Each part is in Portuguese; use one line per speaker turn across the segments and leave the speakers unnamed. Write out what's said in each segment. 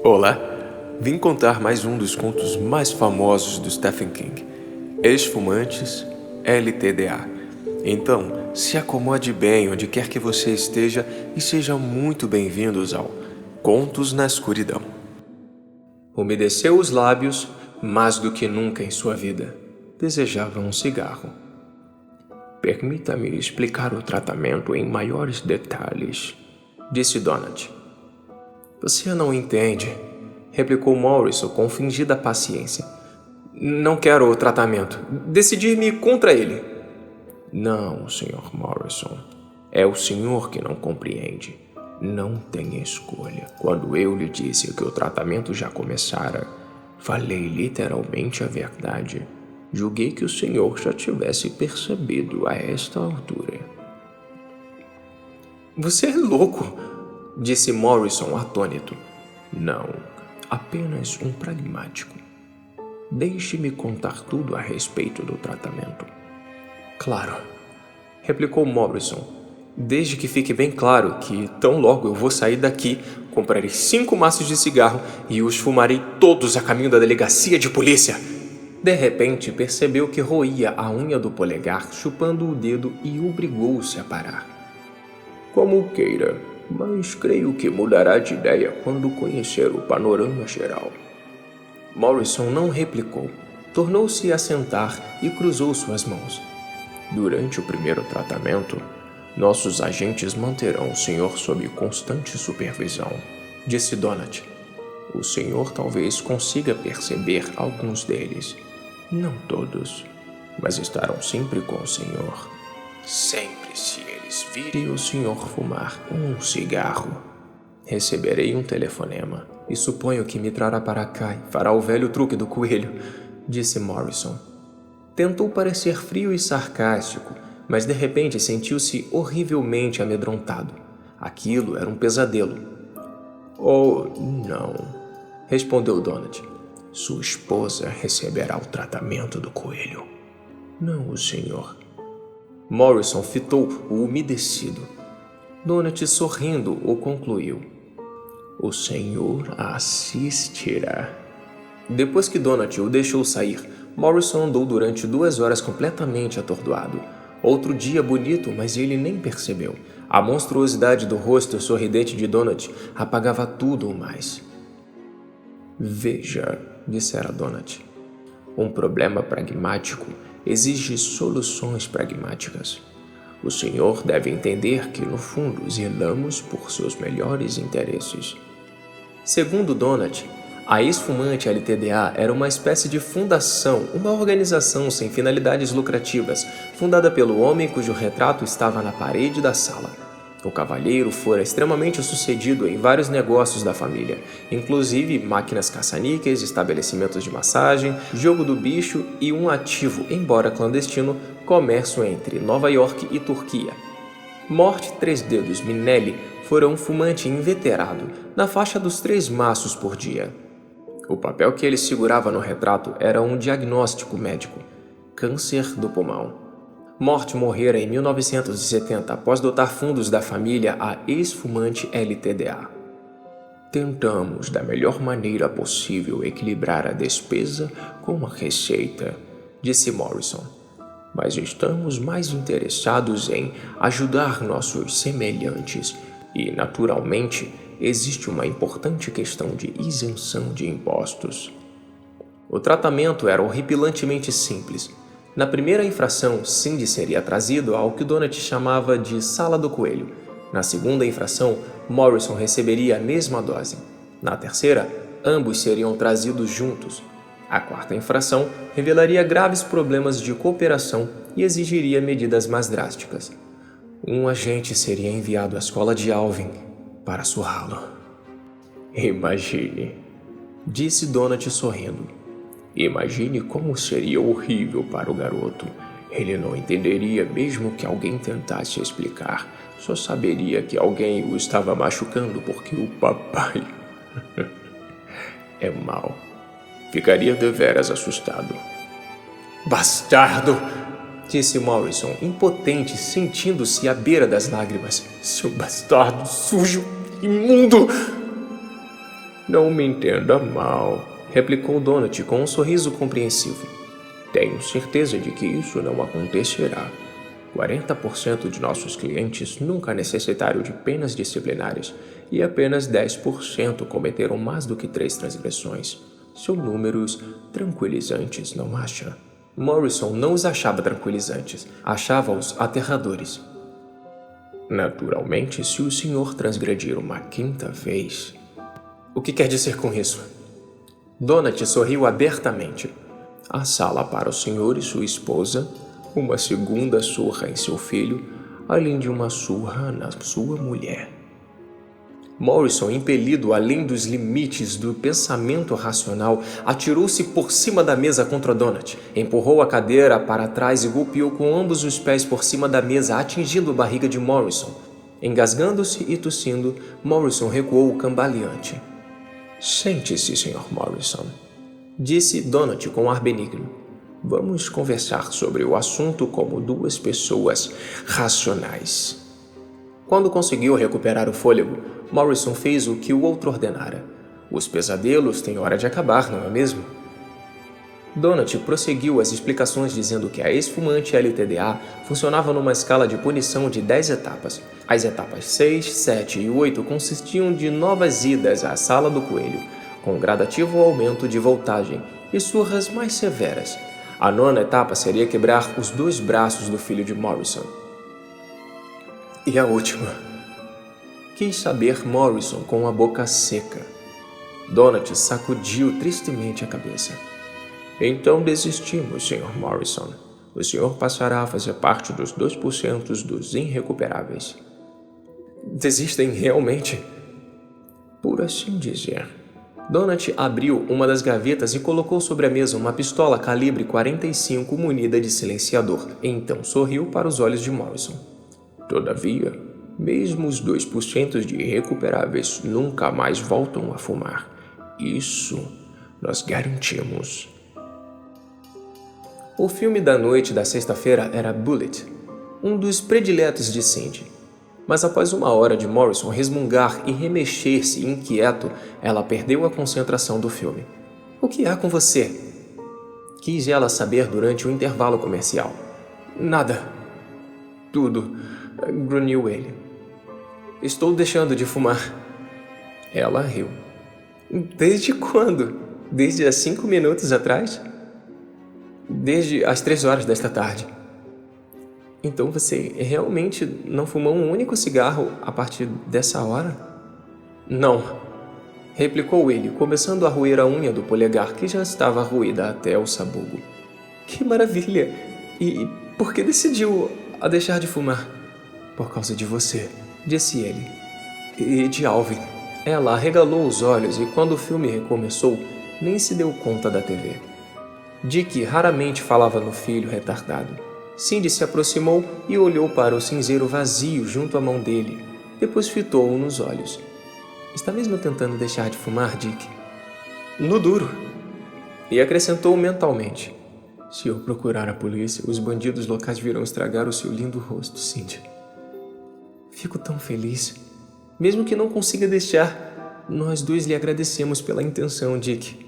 Olá, vim contar mais um dos contos mais famosos do Stephen King, Ex-Fumantes, LTDA. Então, se acomode bem onde quer que você esteja e sejam muito bem-vindos ao Contos na Escuridão. Umedeceu os lábios, mais do que nunca em sua vida. Desejava um cigarro. Permita-me explicar o tratamento em maiores detalhes, disse Donald. Você não entende, replicou Morrison com fingida paciência. Não quero o tratamento. Decidi-me contra ele. Não, Sr. Morrison. É o senhor que não compreende. Não tem escolha. Quando eu lhe disse que o tratamento já começara, falei literalmente a verdade. Julguei que o senhor já tivesse percebido a esta altura. Você é louco, disse Morrison atônito. Não, apenas um pragmático. Deixe-me contar tudo a respeito do tratamento. Claro, replicou Morrison. Desde que fique bem claro que, tão logo eu vou sair daqui, comprarei 5 maços de cigarro e os fumarei todos a caminho da delegacia de polícia. De repente, percebeu que roía a unha do polegar, chupando o dedo e obrigou-se a parar. Como queira, mas creio que mudará de ideia quando conhecer o panorama geral. Morrison não replicou. Tornou-se a sentar e cruzou suas mãos. Durante o primeiro tratamento, nossos agentes manterão o senhor sob constante supervisão, disse Donald. O senhor talvez consiga perceber alguns deles. Não todos, mas estarão sempre com o senhor. Sempre se eles virem o senhor fumar um cigarro. Receberei um telefonema e suponho que me trará para cá e fará o velho truque do coelho, disse Morrison. Tentou parecer frio e sarcástico, mas de repente sentiu-se horrivelmente amedrontado. Aquilo era um pesadelo. Oh, não, respondeu Donald. Sua esposa receberá o tratamento do coelho. Não, o senhor. Morrison fitou o umedecido. Donald, sorrindo, o concluiu. O senhor assistirá. Depois que Donald o deixou sair, Morrison andou durante 2 horas completamente atordoado. Outro dia bonito, mas ele nem percebeu. A monstruosidade do rosto sorridente de Donald apagava tudo o mais. Veja, dissera Donald. Um problema pragmático exige soluções pragmáticas. O senhor deve entender que, no fundo, zelamos por seus melhores interesses. Segundo Donald, a Ex-Fumante LTDA era uma espécie de fundação, uma organização sem finalidades lucrativas, fundada pelo homem cujo retrato estava na parede da sala. O cavalheiro fora extremamente sucedido em vários negócios da família, inclusive máquinas caça-níqueis, estabelecimentos de massagem, jogo do bicho e um ativo, embora clandestino, comércio entre Nova York e Turquia. Morte Três Dedos Minelli fora um fumante inveterado, na faixa dos 3 maços por dia. O papel que ele segurava no retrato era um diagnóstico médico: câncer do pulmão. Morte morrera em 1970 após dotar fundos da família a Ex-Fumante LTDA. Tentamos da melhor maneira possível equilibrar a despesa com a receita, disse Morrison. Mas estamos mais interessados em ajudar nossos semelhantes e, naturalmente, existe uma importante questão de isenção de impostos. O tratamento era horripilantemente simples. Na primeira infração, Cindy seria trazido ao que Donald chamava de Sala do Coelho. Na segunda infração, Morrison receberia a mesma dose. Na terceira, ambos seriam trazidos juntos. A quarta infração revelaria graves problemas de cooperação e exigiria medidas mais drásticas. Um agente seria enviado à escola de Alvin para surrá-lo. Imagine, disse Donald sorrindo. Imagine como seria horrível para o garoto. Ele não entenderia mesmo que alguém tentasse explicar. Só saberia que alguém o estava machucando porque o papai é mau. Ficaria deveras assustado. Bastardo! Disse Morrison, impotente, sentindo-se à beira das lágrimas. Seu bastardo, sujo, imundo! Não me entenda mal, replicou Donut com um sorriso compreensivo. Tenho certeza de que isso não acontecerá. 40% de nossos clientes nunca necessitaram de penas disciplinares e apenas 10% cometeram mais do que 3 transgressões. São números tranquilizantes, não acha? Morrison não os achava tranquilizantes, achava-os aterradores. Naturalmente, se o senhor transgredir uma 5ª vez... O que quer dizer com isso? Donut sorriu abertamente. A sala para o senhor e sua esposa, uma 2ª surra em seu filho, além de uma surra na sua mulher. Morrison, impelido além dos limites do pensamento racional, atirou-se por cima da mesa contra Donut, empurrou a cadeira para trás e golpeou com ambos os pés por cima da mesa, atingindo a barriga de Morrison. Engasgando-se e tossindo, Morrison recuou cambaleante. Sente-se, Sr. Morrison, disse Donut com ar benigno. Vamos conversar sobre o assunto como 2 pessoas racionais. Quando conseguiu recuperar o fôlego, Morrison fez o que o outro ordenara. Os pesadelos têm hora de acabar, não é mesmo? Donut prosseguiu as explicações dizendo que a esfumante LTDA funcionava numa escala de punição de 10 etapas. As etapas 6, 7 e 8 consistiam de novas idas à sala do coelho, com gradativo aumento de voltagem e surras mais severas. A 9ª etapa seria quebrar os 2 braços do filho de Morrison. E a última? Quis saber Morrison com a boca seca. Donut sacudiu tristemente a cabeça. Então desistimos, Sr. Morrison. O senhor passará a fazer parte dos 2% dos irrecuperáveis. Desistem realmente? Por assim dizer. Donut abriu uma das gavetas e colocou sobre a mesa uma pistola calibre 45 munida de silenciador. Então sorriu para os olhos de Morrison. Todavia, mesmo os 2% de irrecuperáveis nunca mais voltam a fumar. Isso nós garantimos. O filme da noite da sexta-feira era Bullitt, um dos prediletos de Cindy. Mas após 1 hora de Morrison resmungar e remexer-se inquieto, ela perdeu a concentração do filme. O que há com você? Quis ela saber durante o intervalo comercial. Nada. Tudo, grunhiu ele. Estou deixando de fumar. Ela riu. Desde quando? Desde há 5 minutos atrás? Desde as 3 horas desta tarde. Então você realmente não fumou um único cigarro a partir dessa hora? Não, replicou ele, começando a roer a unha do polegar que já estava roída até o sabugo. Que maravilha! E por que decidiu a deixar de fumar? Por causa de você, disse ele. E de Alvin. Ela arregalou os olhos e quando o filme recomeçou, nem se deu conta da TV. Dick raramente falava no filho retardado. Cindy se aproximou e olhou para o cinzeiro vazio junto à mão dele. Depois fitou-o nos olhos. Está mesmo tentando deixar de fumar, Dick? No duro. E acrescentou mentalmente. Se eu procurar a polícia, os bandidos locais virão estragar o seu lindo rosto, Cindy. Fico tão feliz. Mesmo que não consiga deixar, nós 2 lhe agradecemos pela intenção, Dick.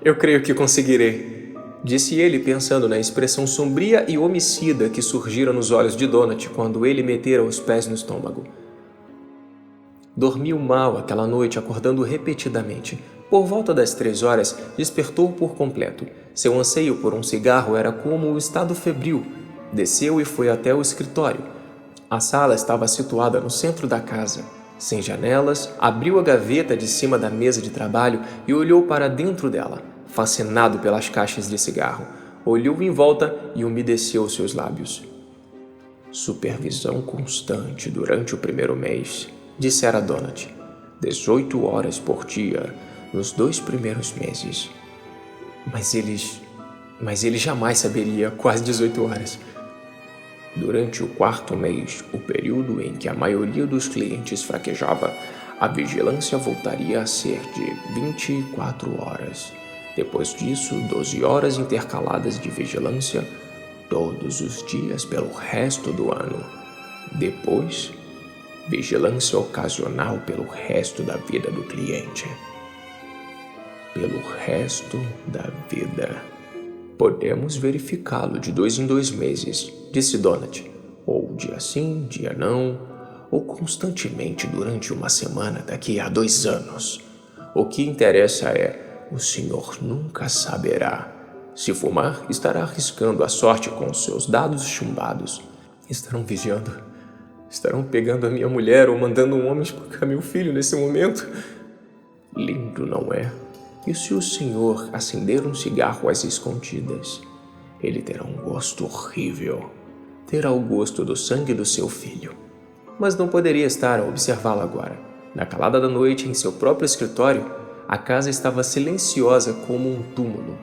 Eu creio que conseguirei, disse ele pensando na expressão sombria e homicida que surgira nos olhos de Donut quando ele metera os pés no estômago. Dormiu mal aquela noite, acordando repetidamente. Por volta das 3 horas, despertou por completo. Seu anseio por um cigarro era como o estado febril. Desceu e foi até o escritório. A sala estava situada no centro da casa. Sem janelas, abriu a gaveta de cima da mesa de trabalho e olhou para dentro dela, fascinado pelas caixas de cigarro. Olhou em volta e umedeceu seus lábios. Supervisão constante durante o 1º mês, dissera Donut. 18 horas por dia nos 2 primeiros meses. Mas ele jamais saberia quase 18 horas. Durante o 4º mês, o período em que a maioria dos clientes fraquejava, a vigilância voltaria a ser de 24 horas. Depois disso, 12 horas intercaladas de vigilância, todos os dias pelo resto do ano. Depois, Vigilância ocasional pelo resto da vida do cliente. Pelo resto da vida. Podemos verificá-lo de 2 em 2 meses, disse Donald. Ou dia sim, dia não, ou constantemente durante uma semana daqui a 2 anos. O que interessa é, o senhor nunca saberá. Se fumar, estará arriscando a sorte com seus dados chumbados. Estarão vigiando. Estarão pegando a minha mulher ou mandando um homem espancar meu filho nesse momento. Lindo, não é? E se o senhor acender um cigarro às escondidas? Ele terá um gosto horrível. Terá o gosto do sangue do seu filho. Mas não poderia estar a observá-lo agora. Na calada da noite, em seu próprio escritório, a casa estava silenciosa como um túmulo.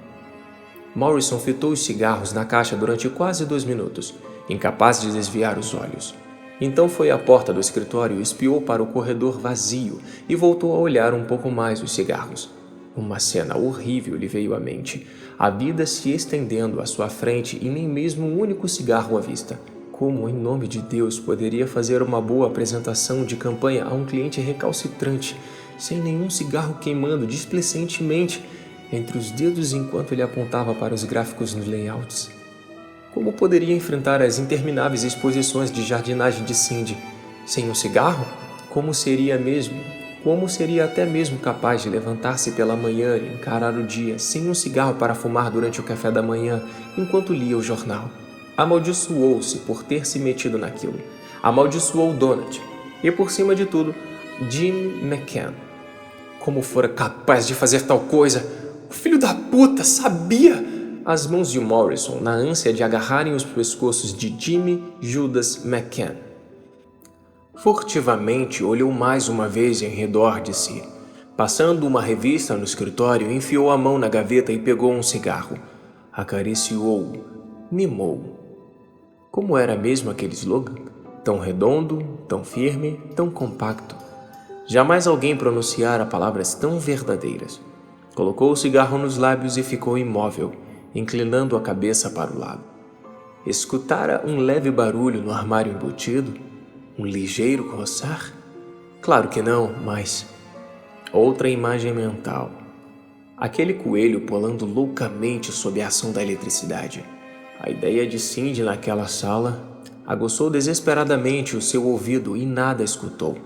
Morrison fitou os cigarros na caixa durante quase 2 minutos, incapaz de desviar os olhos. Então foi à porta do escritório e espiou para o corredor vazio e voltou a olhar um pouco mais os cigarros. Uma cena horrível lhe veio à mente. A vida se estendendo à sua frente e nem mesmo um único cigarro à vista. Como, em nome de Deus, poderia fazer uma boa apresentação de campanha a um cliente recalcitrante, sem nenhum cigarro queimando displicentemente entre os dedos enquanto ele apontava para os gráficos nos layouts? Como poderia enfrentar as intermináveis exposições de jardinagem de Cindy? Sem um cigarro? Como seria até mesmo capaz de levantar-se pela manhã e encarar o dia sem um cigarro para fumar durante o café da manhã enquanto lia o jornal? Amaldiçoou-se por ter se metido naquilo. Amaldiçoou Donald. E por cima de tudo, Jim McCann. Como fora capaz de fazer tal coisa? O filho da puta sabia! As mãos de Morrison, na ânsia de agarrarem os pescoços de Jimmy Judas McCann. Furtivamente olhou mais uma vez em redor de si. Passando uma revista no escritório, enfiou a mão na gaveta e pegou um cigarro. Acariciou-o, mimou. Como era mesmo aquele slogan? Tão redondo, tão firme, tão compacto. Jamais alguém pronunciara palavras tão verdadeiras. Colocou o cigarro nos lábios e ficou imóvel, inclinando a cabeça para o lado. Escutara um leve barulho no armário embutido? Um ligeiro roçar? Claro que não, mas... Outra imagem mental. Aquele coelho pulando loucamente sob a ação da eletricidade. A ideia de Cindy naquela sala aguçou desesperadamente o seu ouvido e nada escutou.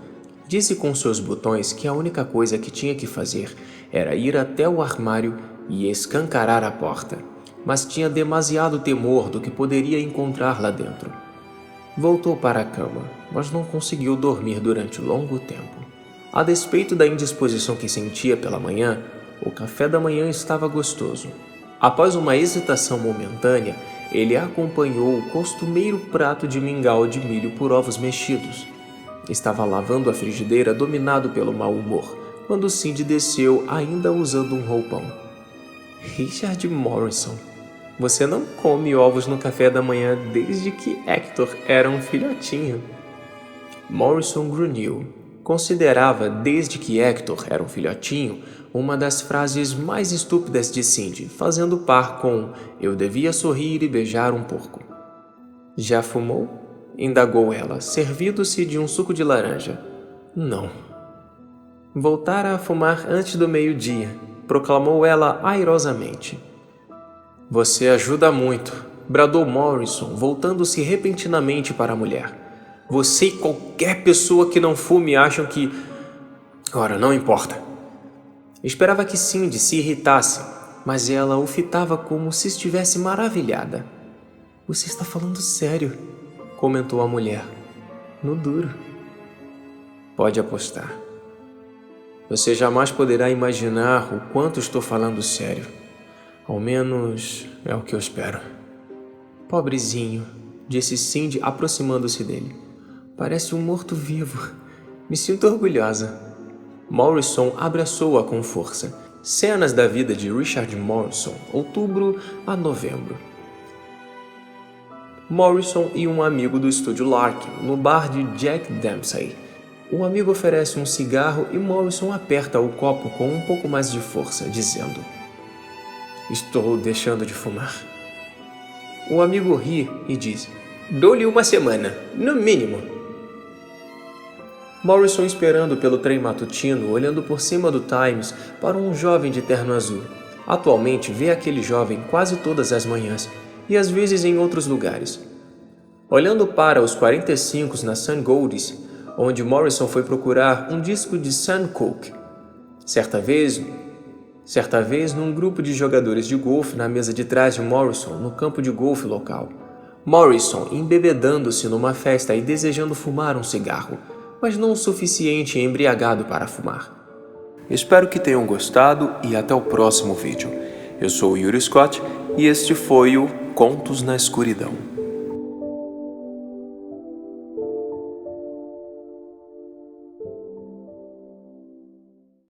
Disse com seus botões que a única coisa que tinha que fazer era ir até o armário e escancarar a porta. Mas tinha demasiado temor do que poderia encontrar lá dentro. Voltou para a cama, mas não conseguiu dormir durante longo tempo. A despeito da indisposição que sentia pela manhã, o café da manhã estava gostoso. Após uma hesitação momentânea, ele acompanhou o costumeiro prato de mingau de milho por ovos mexidos. Estava lavando a frigideira dominado pelo mau humor, quando Cindy desceu ainda usando um roupão. Richard Morrison, você não come ovos no café da manhã desde que Hector era um filhotinho. Morrison grunhiu. Considerava, desde que Hector era um filhotinho, uma das frases mais estúpidas de Cindy, fazendo par com eu devia sorrir e beijar um porco. Já fumou? Indagou ela, servindo-se de um suco de laranja. Não. Voltara a fumar antes do meio-dia, proclamou ela airosamente. Você ajuda muito, bradou Morrison, voltando-se repentinamente para a mulher. Você e qualquer pessoa que não fume acham que... Ora, não importa. Esperava que Cindy se irritasse, mas ela o fitava como se estivesse maravilhada. Você está falando sério, comentou a mulher. No duro. Pode apostar. Você jamais poderá imaginar o quanto estou falando sério. Ao menos é o que eu espero. Pobrezinho, disse Cindy aproximando-se dele. Parece um morto-vivo. Me sinto orgulhosa. Morrison abraçou-a com força. Cenas da vida de Richard Morrison, outubro a novembro. Morrison e um amigo do estúdio Larkin, no bar de Jack Dempsey. O amigo oferece um cigarro e Morrison aperta o copo com um pouco mais de força, dizendo: Estou deixando de fumar. O amigo ri e diz: Dou-lhe uma semana, no mínimo. Morrison esperando pelo trem matutino, olhando por cima do Times para um jovem de terno azul. Atualmente vê aquele jovem quase todas as manhãs e às vezes em outros lugares. Olhando para os 45 na St. Goldie's, onde Morrison foi procurar um disco de Sam Cooke. Certa vez, num grupo de jogadores de golfe na mesa de trás de Morrison, no campo de golfe local. Morrison embebedando-se numa festa e desejando fumar um cigarro, mas não o suficiente embriagado para fumar. Espero que tenham gostado e até o próximo vídeo. Eu sou o Yuri Scott e este foi o Contos na Escuridão.